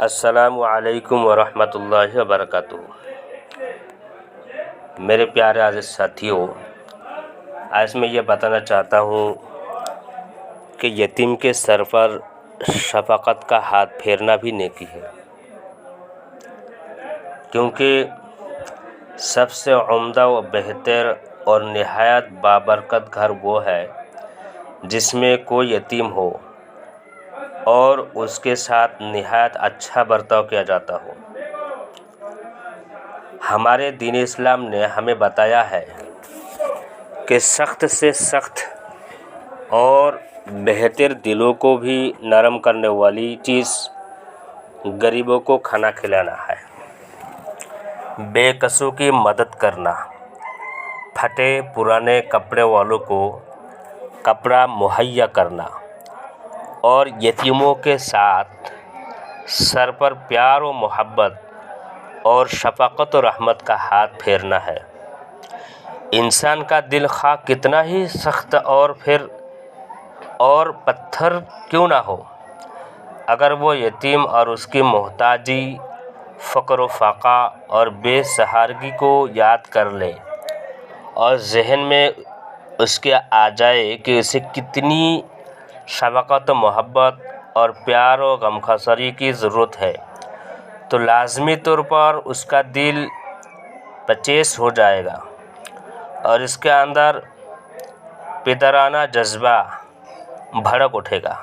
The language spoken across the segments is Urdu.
السلام علیکم ورحمۃ اللہ وبرکاتہ۔ میرے پیارے عزیز ساتھیوں، آج میں یہ بتانا چاہتا ہوں کہ یتیم کے سر پر شفقت کا ہاتھ پھیرنا بھی نیکی ہے، کیونکہ سب سے عمدہ و بہتر اور نہایت بابرکت گھر وہ ہے جس میں کوئی یتیم ہو اور اس کے ساتھ نہایت اچھا برتاؤ کیا جاتا ہو۔ ہمارے دین اسلام نے ہمیں بتایا ہے کہ سخت سے سخت اور بہتر دلوں کو بھی نرم کرنے والی چیز غریبوں کو کھانا کھلانا ہے، بے کسوں کی مدد کرنا، پھٹے پرانے کپڑے والوں کو کپڑا مہیا کرنا اور یتیموں کے ساتھ سر پر پیار و محبت اور شفقت و رحمت کا ہاتھ پھیرنا ہے۔ انسان کا دل خواہ کتنا ہی سخت اور پتھر کیوں نہ ہو، اگر وہ یتیم اور اس کی محتاجی، فقر و فاقہ اور بے سہارگی کو یاد کر لے اور ذہن میں اس کے آ جائے کہ اسے کتنی شفقت و محبت اور پیار و غمخساری کی ضرورت ہے، تو لازمی طور پر اس کا دل پچیس ہو جائے گا اور اس کے اندر پدرانہ جذبہ بھڑک اٹھے گا۔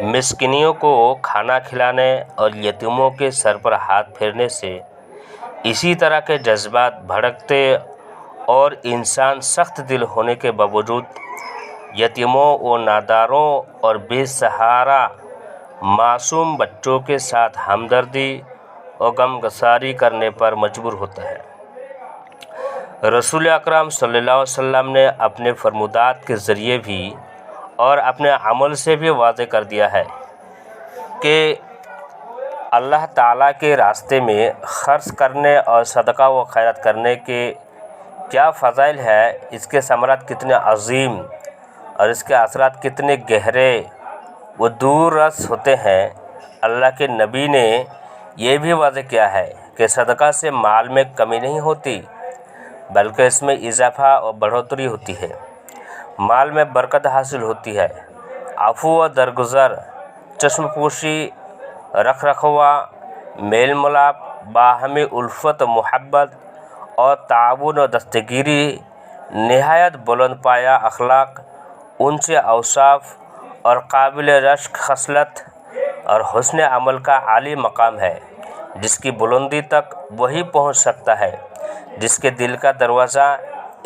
مسکینوں کو کھانا کھلانے اور یتیموں کے سر پر ہاتھ پھیرنے سے اسی طرح کے جذبات بھڑکتے اور انسان سخت دل ہونے کے باوجود یتیموں و ناداروں اور بے سہارا معصوم بچوں کے ساتھ ہمدردی اور غمگساری کرنے پر مجبور ہوتا ہے۔ رسول اکرم صلی اللہ علیہ وسلم نے اپنے فرمودات کے ذریعے بھی اور اپنے عمل سے بھی واضح کر دیا ہے کہ اللہ تعالیٰ کے راستے میں خرچ کرنے اور صدقہ و خیرات کرنے کے کیا فضائل ہے، اس کے ثمرات کتنے عظیم اور اس کے اثرات کتنے گہرے و دور رس ہوتے ہیں۔ اللہ کے نبی نے یہ بھی واضح کیا ہے کہ صدقہ سے مال میں کمی نہیں ہوتی بلکہ اس میں اضافہ اور بڑھوتری ہوتی ہے، مال میں برکت حاصل ہوتی ہے، عفو و درگزر، چشم پوشی، رکھ رکھوا، میل ملاپ، باہمی الفت و محبت اور تعاون و دستگیری، نہایت بلند پایہ اخلاق، اونچے اوصاف اور قابل رشک خصلت اور حسن عمل کا عالی مقام ہے، جس کی بلندی تک وہی پہنچ سکتا ہے جس کے دل کا دروازہ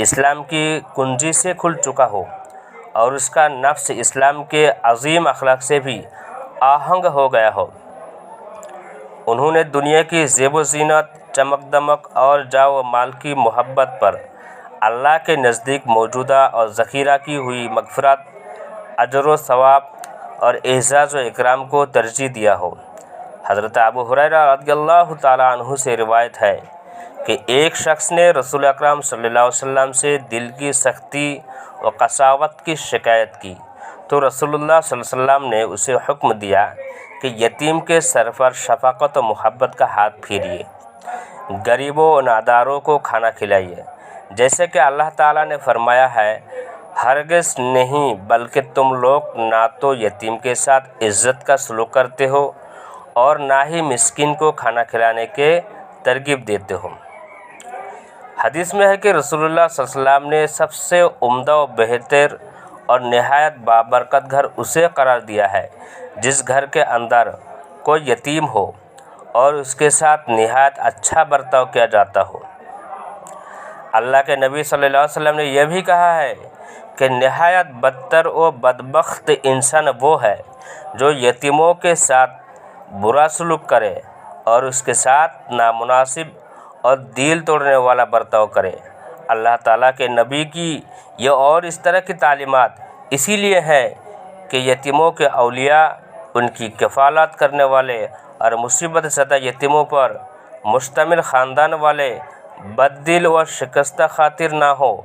اسلام کی کنجی سے کھل چکا ہو اور اس کا نفس اسلام کے عظیم اخلاق سے بھی آہنگ ہو گیا ہو۔ انہوں نے دنیا کی زیب و زینت، چمک دمک اور جاہ و مال کی محبت پر اللہ کے نزدیک موجودہ اور ذخیرہ کی ہوئی مغفرت، اجر و ثواب اور اعزاز و اکرام کو ترجیح دیا ہو۔ حضرت ابو ہریرہ رضی اللہ تعالیٰ عنہ سے روایت ہے کہ ایک شخص نے رسول اکرم صلی اللہ علیہ وسلم سے دل کی سختی و قساوت کی شکایت کی تو رسول اللہ صلی اللہ علیہ وسلم نے اسے حکم دیا کہ یتیم کے سر پر شفقت و محبت کا ہاتھ پھیریے، غریبوں و ناداروں کو کھانا کھلائیے، جیسے کہ اللہ تعالیٰ نے فرمایا ہے، ہرگز نہیں بلکہ تم لوگ نہ تو یتیم کے ساتھ عزت کا سلوک کرتے ہو اور نہ ہی مسکین کو کھانا کھلانے کے ترغیب دیتے ہو۔ حدیث میں ہے کہ رسول اللہ صلی اللہ علیہ وسلم نے سب سے عمدہ و بہتر اور نہایت بابرکت گھر اسے قرار دیا ہے جس گھر کے اندر کوئی یتیم ہو اور اس کے ساتھ نہایت اچھا برتاؤ کیا جاتا ہو۔ اللہ کے نبی صلی اللہ علیہ وسلم نے یہ بھی کہا ہے کہ نہایت بدتر و بدبخت انسان وہ ہے جو یتیموں کے ساتھ برا سلوک کرے اور اس کے ساتھ نامناسب اور دل توڑنے والا برتاؤ کرے۔ اللہ تعالیٰ کے نبی کی یہ اور اس طرح کی تعلیمات اسی لیے ہے کہ یتیموں کے اولیاء، ان کی کفالت کرنے والے اور مصیبت زدہ یتیموں پر مشتمل خاندان والے بد دل و شکستہ خاطر نہ ہو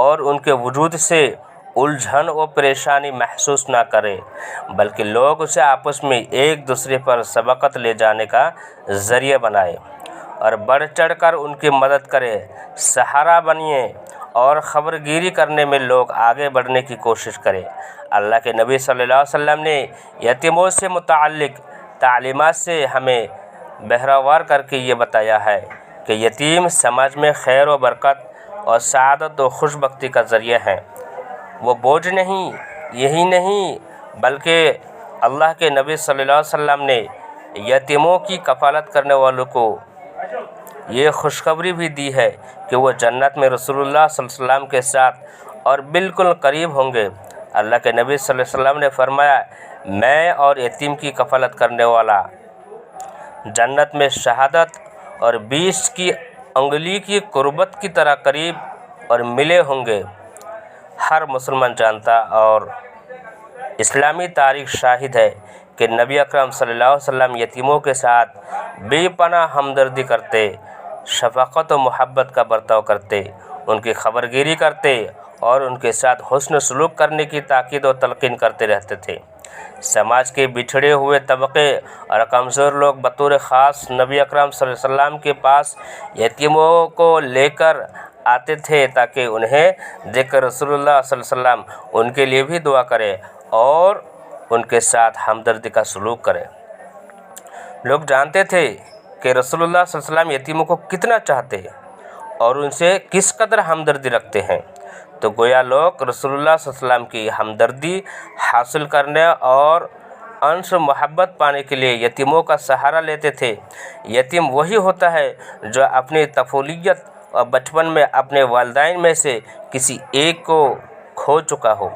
اور ان کے وجود سے الجھن و پریشانی محسوس نہ کرے، بلکہ لوگ اسے آپس میں ایک دوسرے پر سبقت لے جانے کا ذریعہ بنائے اور بڑھ چڑھ کر ان کی مدد کرے، سہارا بنیے اور خبرگیری کرنے میں لوگ آگے بڑھنے کی کوشش کرے۔ اللہ کے نبی صلی اللہ علیہ وسلم نے یتیموں سے متعلق تعلیمات سے ہمیں بہرور کر کے یہ بتایا ہے کہ یتیم سماج میں خیر و برکت اور سعادت و خوش بختی کا ذریعہ ہیں۔ وہ بوجھ نہیں، یہی نہیں بلکہ اللہ کے نبی صلی اللہ علیہ وسلم نے یتیموں کی کفالت کرنے والوں کو یہ خوشخبری بھی دی ہے کہ وہ جنت میں رسول اللہ صلی اللہ علیہ وسلم کے ساتھ اور بالکل قریب ہوں گے۔ اللہ کے نبی صلی اللہ علیہ وسلم نے فرمایا، میں اور یتیم کی کفالت کرنے والا جنت میں شہادت اور 20 کی انگلی کی قربت کی طرح قریب اور ملے ہوں گے۔ ہر مسلمان جانتا اور اسلامی تاریخ شاہد ہے کہ نبی اکرم صلی اللہ علیہ وسلم یتیموں کے ساتھ بے پناہ ہمدردی کرتے، شفقت و محبت کا برتاؤ کرتے، ان کی خبرگیری کرتے اور ان کے ساتھ حسن سلوک کرنے کی تاکید و تلقین کرتے رہتے تھے۔ سماج کے بچھڑے ہوئے طبقے اور کمزور لوگ بطور خاص نبی اکرم صلی اللہ علیہ وسلم کے پاس یتیموں کو لے کر آتے تھے تاکہ انہیں دیکھ کر رسول اللہ صلی اللہ علیہ وسلم ان کے لیے بھی دعا کرے اور ان کے ساتھ ہمدردی کا سلوک کرے۔ لوگ جانتے تھے کہ رسول اللہ صلی اللہ علیہ وسلم یتیموں کو کتنا چاہتے اور ان سے کس قدر ہمدردی رکھتے ہیں، تو گویا لوگ رسول اللہ صلی اللہ علیہ وسلم کی ہمدردی حاصل کرنے اور انس محبت پانے کے لیے یتیموں کا سہارا لیتے تھے۔ یتیم وہی ہوتا ہے جو اپنی طفولیت اور بچپن میں اپنے والدین میں سے کسی ایک کو کھو چکا ہو۔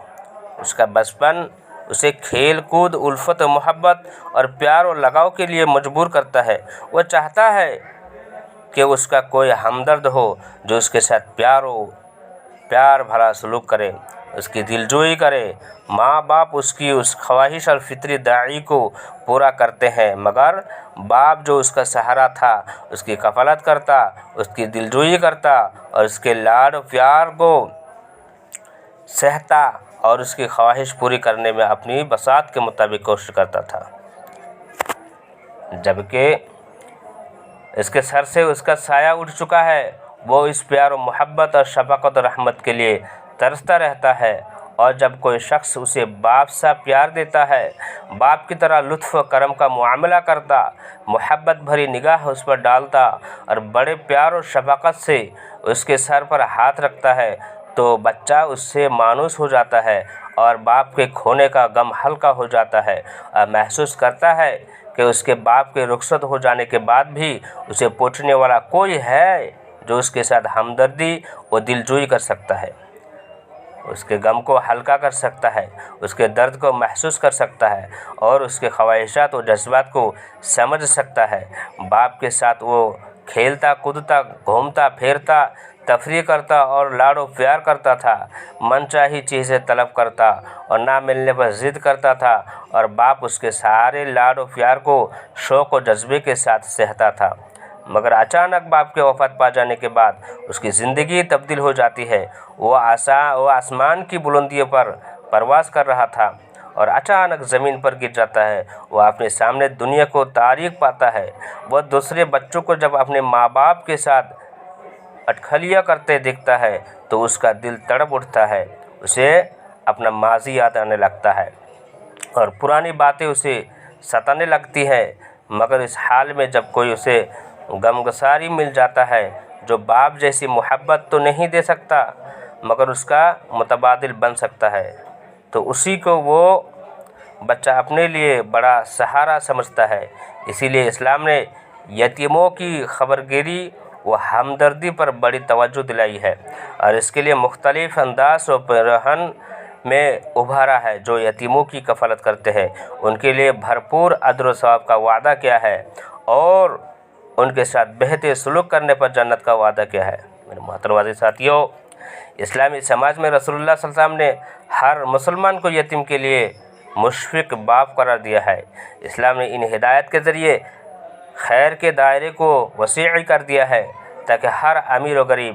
اس کا بچپن اسے کھیل کود، الفت و محبت اور پیار و لگاؤ کے لیے مجبور کرتا ہے۔ وہ چاہتا ہے کہ اس کا کوئی ہمدرد ہو جو اس کے ساتھ پیار بھرا سلوک کرے، اس کی دلجوئی کرے۔ ماں باپ اس کی اس خواہش اور فطری داعی کو پورا کرتے ہیں، مگر باپ جو اس کا سہارا تھا اس کی کفالت کرتا، اس کی دلجوئی کرتا اور اس کے لاڈ و پیار کو سہتا اور اس کی خواہش پوری کرنے میں اپنی بساط کے مطابق کوشش کرتا تھا، جبکہ اس کے سر سے اس کا سایہ اٹھ چکا ہے۔ وہ اس پیار و محبت اور شفقت و رحمت کے لیے ترستا رہتا ہے، اور جب کوئی شخص اسے باپ سا پیار دیتا ہے، باپ کی طرح لطف و کرم کا معاملہ کرتا، محبت بھری نگاہ اس پر ڈالتا اور بڑے پیار و شفقت سے اس کے سر پر ہاتھ رکھتا ہے، تو بچہ اس سے مانوس ہو جاتا ہے اور باپ کے کھونے کا غم ہلکا ہو جاتا ہے اور محسوس کرتا ہے کہ اس کے باپ کے رخصت ہو جانے کے بعد بھی اسے پوچھنے والا کوئی ہے جو اس کے ساتھ ہمدردی و دلجوئی کر سکتا ہے، اس کے غم کو ہلکا کر سکتا ہے، اس کے درد کو محسوس کر سکتا ہے اور اس کے خواہشات و جذبات کو سمجھ سکتا ہے۔ باپ کے ساتھ وہ کھیلتا کودتا، گھومتا پھرتا، تفریح کرتا اور لاڈ و پیار کرتا تھا، من چاہی چیزیں طلب کرتا اور نہ ملنے پر ضد کرتا تھا، اور باپ اس کے سارے لاڈ و پیار کو شوق و جذبے کے ساتھ سہتا تھا۔ مگر اچانک باپ کے وفات پا جانے کے بعد اس کی زندگی تبدیل ہو جاتی ہے۔ وہ آسمان کی بلندیوں پر پرواز کر رہا تھا اور اچانک زمین پر گر جاتا ہے۔ وہ اپنے سامنے دنیا کو تاریک پاتا ہے۔ وہ دوسرے بچوں کو جب اپنے ماں باپ کے ساتھ اٹکھلیاں کرتے دیکھتا ہے تو اس کا دل تڑپ اٹھتا ہے، اسے اپنا ماضی یاد آنے لگتا ہے اور پرانی باتیں اسے ستانے لگتی ہیں۔ مگر اس حال میں جب کوئی اسے غمگساری مل جاتا ہے جو باپ جیسی محبت تو نہیں دے سکتا مگر اس کا متبادل بن سکتا ہے، تو اسی کو وہ بچہ اپنے لیے بڑا سہارا سمجھتا ہے۔ اسی لیے اسلام نے یتیموں کی خبرگیری و ہمدردی پر بڑی توجہ دلائی ہے اور اس کے لیے مختلف انداز و پیرہن میں ابھارا ہے۔ جو یتیموں کی کفالت کرتے ہیں ان کے لیے بھرپور اجر و ثواب کا وعدہ کیا ہے اور ان کے ساتھ بہتر سلوک کرنے پر جنت کا وعدہ کیا ہے۔ میرے محترم عزیز ساتھیو، اسلامی سماج میں رسول اللہ صلی اللہ علیہ وسلم نے ہر مسلمان کو یتیم کے لیے مشفق باپ قرار دیا ہے۔ اسلام نے ان ہدایت کے ذریعے خیر کے دائرے کو وسیع کر دیا ہے تاکہ ہر امیر و غریب،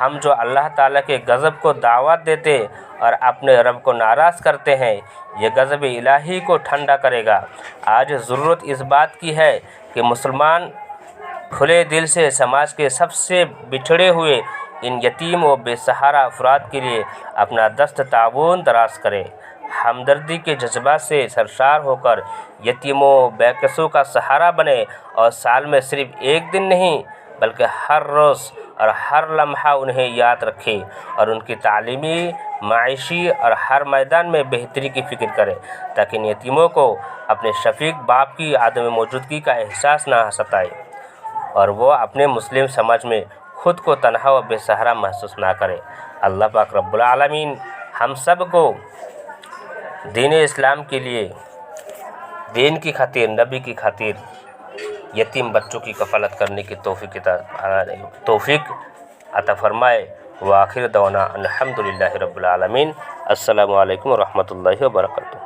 ہم جو اللہ تعالیٰ کے غضب کو دعوت دیتے اور اپنے رب کو ناراض کرتے ہیں، یہ غضب الہی کو ٹھنڈا کرے گا۔ آج ضرورت اس بات کی ہے کہ مسلمان کھلے دل سے سماج کے سب سے بچھڑے ہوئے ان یتیم و بے سہارا افراد کے لیے اپنا دست تعاون دراز کرے، ہمدردی کے جذبات سے سرشار ہو کر یتیموں بے کسوں کا سہارا بنے، اور سال میں صرف ایک دن نہیں بلکہ ہر روز اور ہر لمحہ انہیں یاد رکھے اور ان کی تعلیمی، معاشی اور ہر میدان میں بہتری کی فکر کرے، تاکہ ان یتیموں کو اپنے شفیق باپ کی عدم موجودگی کا احساس نہ ستائے اور وہ اپنے مسلم سماج میں خود کو تنہا و بے سہارا محسوس نہ کرے۔ اللہ پاک رب العالمین ہم سب کو دین اسلام کے لیے، دین کی خاطر، نبی کی خاطر یتیم بچوں کی کفالت کرنے کی توفیق عطا فرمائے۔ وآخر دعوانا الحمدللہ رب العالمین۔ السلام علیکم ورحمۃ اللہ وبرکاتہ۔